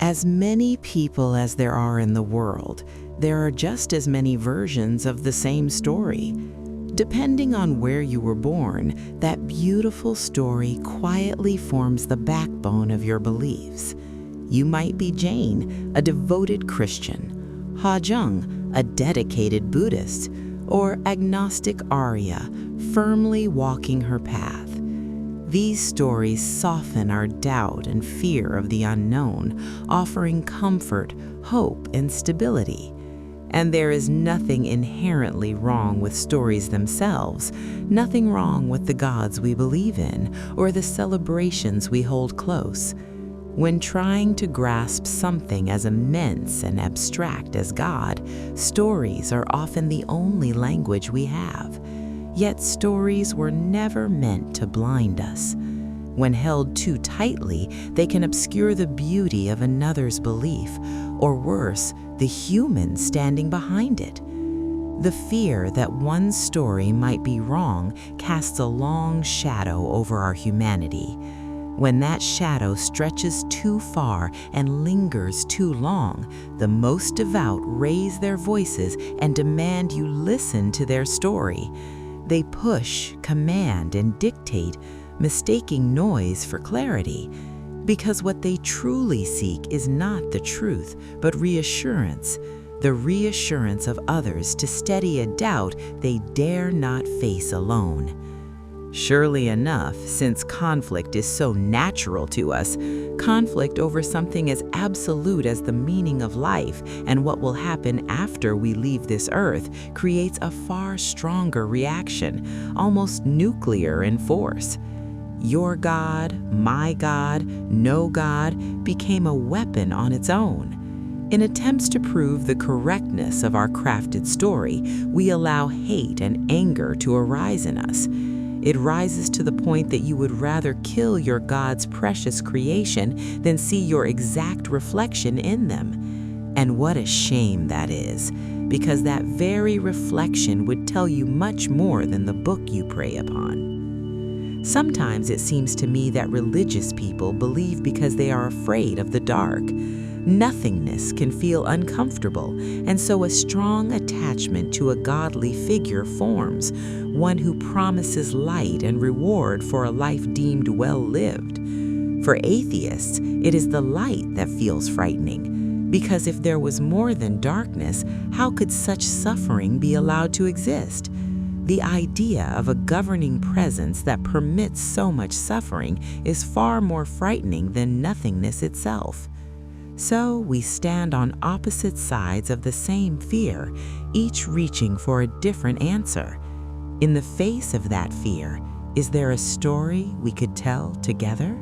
As many people as there are in the world, there are just as many versions of the same story. Depending on where you were born, that beautiful story quietly forms the backbone of your beliefs. You might be Jane, a devoted Christian, Ha-Jung, a dedicated Buddhist, or agnostic Arya, firmly walking her path. These stories soften our doubt and fear of the unknown, offering comfort, hope, and stability. And there is nothing inherently wrong with stories themselves, nothing wrong with the gods we believe in or the celebrations we hold close. When trying to grasp something as immense and abstract as God, stories are often the only language we have. Yet stories were never meant to blind us. When held too tightly, they can obscure the beauty of another's belief, or worse, the human standing behind it. The fear that one story might be wrong casts a long shadow over our humanity. When that shadow stretches too far and lingers too long, the most devout raise their voices and demand you listen to their story. They push, command, and dictate, mistaking noise for clarity, because what they truly seek is not the truth, but reassurance, the reassurance of others to steady a doubt they dare not face alone. Surely enough, since conflict is so natural to us, conflict over something as absolute as the meaning of life and what will happen after we leave this earth creates a far stronger reaction, almost nuclear in force. Your God, my God, no God became a weapon on its own. In attempts to prove the correctness of our crafted story, we allow hate and anger to arise in us. It rises to the point that you would rather kill your God's precious creation than see your exact reflection in them. And what a shame that is, because that very reflection would tell you much more than the book you prey upon. Sometimes it seems to me that religious people believe because they are afraid of the dark. Nothingness can feel uncomfortable, and so a strong attachment to a godly figure forms, one who promises light and reward for a life deemed well lived. For atheists, it is the light that feels frightening, because if there was more than darkness, how could such suffering be allowed to exist? The idea of a governing presence that permits so much suffering is far more frightening than nothingness itself. So we stand on opposite sides of the same fear, each reaching for a different answer. In the face of that fear, is there a story we could tell together?